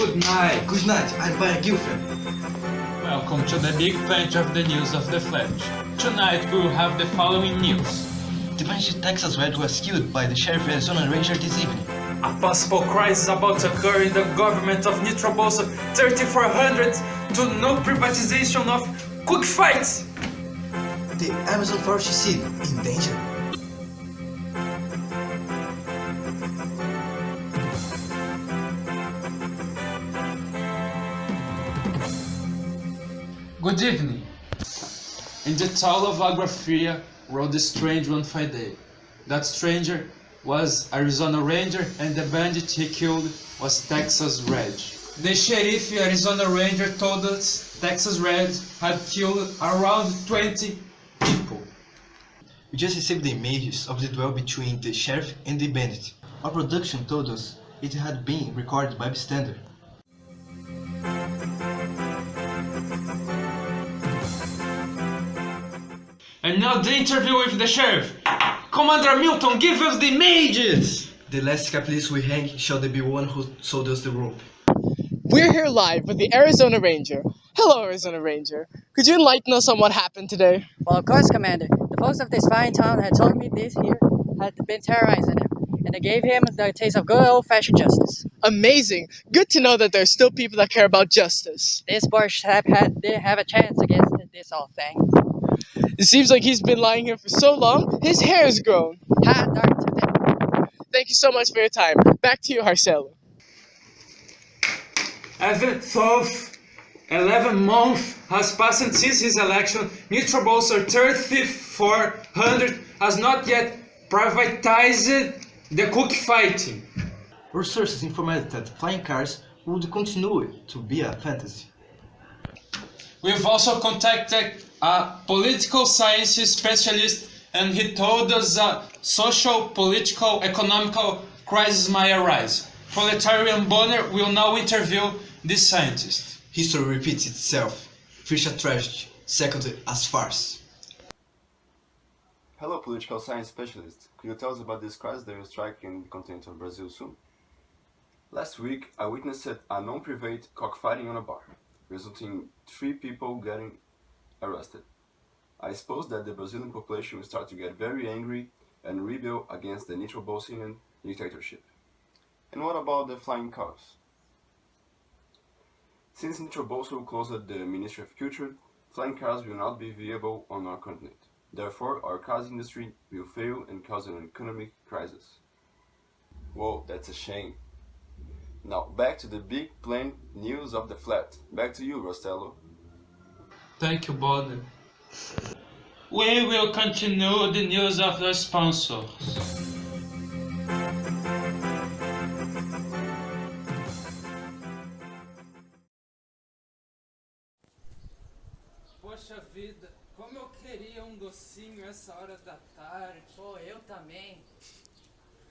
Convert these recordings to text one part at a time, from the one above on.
Good night. Good night. I'm my girlfriend. Welcome to the big page of the news of the Flash. Tonight we will have the following news. The bandit Texas Red was killed by the Sheriff Arizona Ranger this evening. A possible crisis about to occur in the government of Nitrobosa 3400 to no privatization of cookfights. The Amazon forest city in danger. Good evening. In the town of Agrafria rode a strange one Friday. That stranger was Arizona Ranger and the bandit he killed was Texas Red. The sheriff Arizona Ranger told us Texas Red had killed around 20 people. We just received the images of the duel between the sheriff and the bandit. Our production told us it had been recorded by bystander. And now the interview with the sheriff. Commander Milton, give us the images! The last capitalist we hang shall be one who sold us the rope. We're here live with the Arizona Ranger. Hello, Arizona Ranger. Could you enlighten us on what happened today? Well, of course, Commander. The folks of this fine town had told me this here had been terrorizing him, and they gave him the taste of good old-fashioned justice. Amazing. Good to know that there are still people that care about justice. This boy didn't have a chance against this old thing. It seems like he's been lying here for so long, his hair has grown. Ha, darn to them. Thank you so much for your time. Back to you, Marcelo. Even though 11 months has passed since his election, Nitrobosa 3400 has not yet privatized the cookfighting. Our sources informed that flying cars would continue to be a fantasy. We've also contacted a political science specialist and he told us a social, political, economical crisis might arise. Proletarian Bonner will now interview this scientist. History repeats itself. First a tragedy, second as farce. Hello, political science specialist. Could you tell us about this crisis that will strike in the continent of Brazil soon? Last week, I witnessed a non-private cockfighting on a bar, resulting in 3 people getting arrested. I suppose that the Brazilian population will start to get very angry and rebel against the Nitrobosian dictatorship. And what about the flying cars? Since Nitroboso closed the Ministry of Culture, flying cars will not be viable on our continent. Therefore, our cars industry will fail and cause an economic crisis. Whoa, that's a shame. Now, back to the big plan news of the flat. Back to you, Rostello. Thank you, Bonner. We will continue the news of the sponsors. Poxa vida, como eu queria docinho essa hora da tarde. Pô, eu também.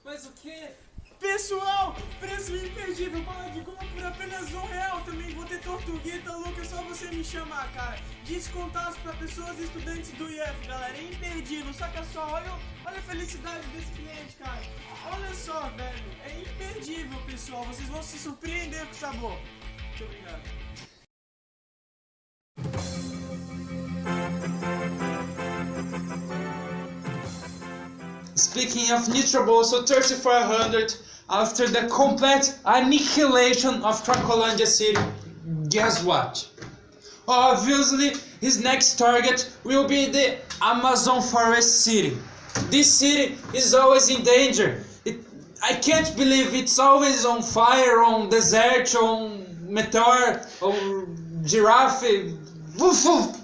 Mas o quê? Pessoal, preço imperdível, bala de goma por apenas R$1 também. Vou ter tortuguita louca, é só você me chamar, cara. Descontados para pessoas e estudantes do IF, galera. É imperdível, saca só, olha a felicidade desse cliente, cara. Olha só, velho, é imperdível, pessoal. Vocês vão se surpreender com o sabor. Muito obrigado. Speaking of Nitroboso 3400, after the complete annihilation of Cracolândia City, guess what? Obviously, his next target will be the Amazon Forest City. This city is always in danger. I can't believe it's always on fire, on desert, on meteor, on giraffe. Woof, woof.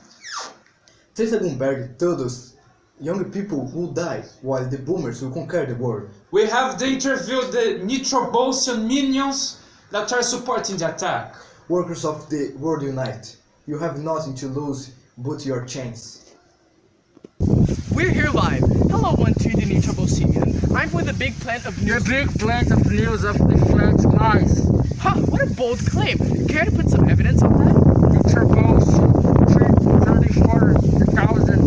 Greta Thunberg told us young people will die while the boomers will conquer the world. We have to interview the Nitrobosian minions that are supporting the attack. Workers of the world unite. You have nothing to lose but your chance. We're here live. Hello, one to the Nitrobosian. I'm with the big plant of news. The big plant of news of the flat skies. Huh, what a bold claim. Care to put some evidence on that? Nitrobos 34,000.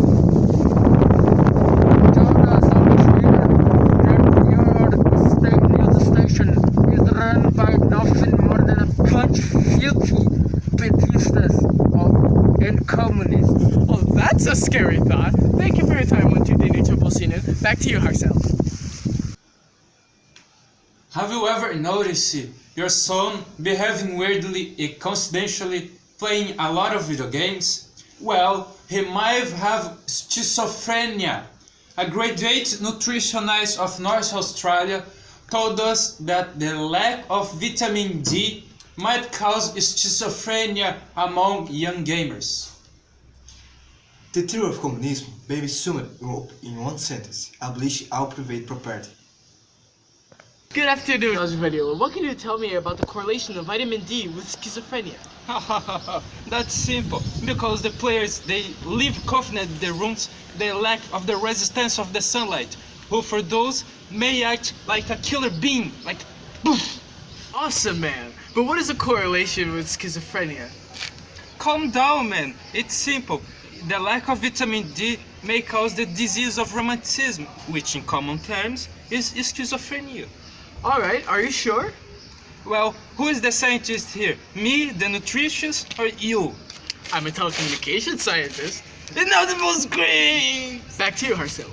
By nothing more than a filthy Plantistas and communists. Well, that's a scary thought. Thank you for your time, 123 Back to you, Harcel. Have you ever noticed your son behaving weirdly and coincidentally playing a lot of video games? Well, he might have schizophrenia. A graduate nutritionist of North Australia told us that the lack of vitamin D might cause schizophrenia among young gamers. The theory of communism may be summed up in one sentence: abolish all private property. Good afternoon, video. What can you tell me about the correlation of vitamin D with schizophrenia? That's simple, because the players, they live confident in their rooms, they lack of the resistance of the sunlight, who for those may act like a killer beam, like poof. Awesome, man. But what is the correlation with schizophrenia? Calm down, man, it's simple. The lack of vitamin D may cause the disease of rheumatism, which in common terms is schizophrenia. Alright, are you sure? Well, who is the scientist here? Me, the nutritionist, or you? I'm a telecommunications scientist. And now the most great! Back to you, Harcel.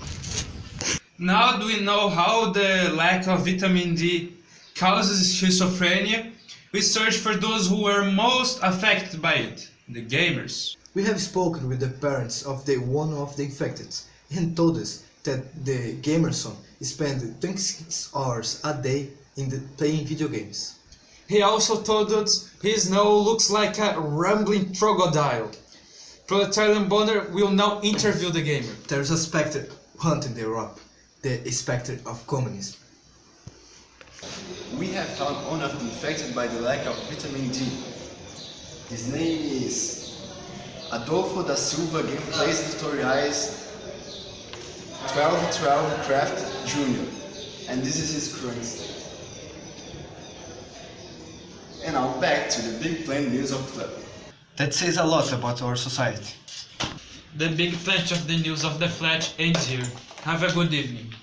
Now that we know how the lack of vitamin D causes schizophrenia, we search for those who were most affected by it, the gamers. We have spoken with the parents of the one of the infected and told us that the gamer son spent 26 hours a day playing video games. He also told us his nose looks like a rambling crocodile. Proletarian Bonner will now interview the gamer. There's a spectre haunting Europe, the spectre of communism. We have found one of the infected by the lack of vitamin D. His name is Adolfo da Silva Gameplays Tutoriais 1212 Craft Jr. And this is his currency. And now back to the big plan news of Plano. That says a lot about our society. The big plant of the news of the flat ends here. Have a good evening.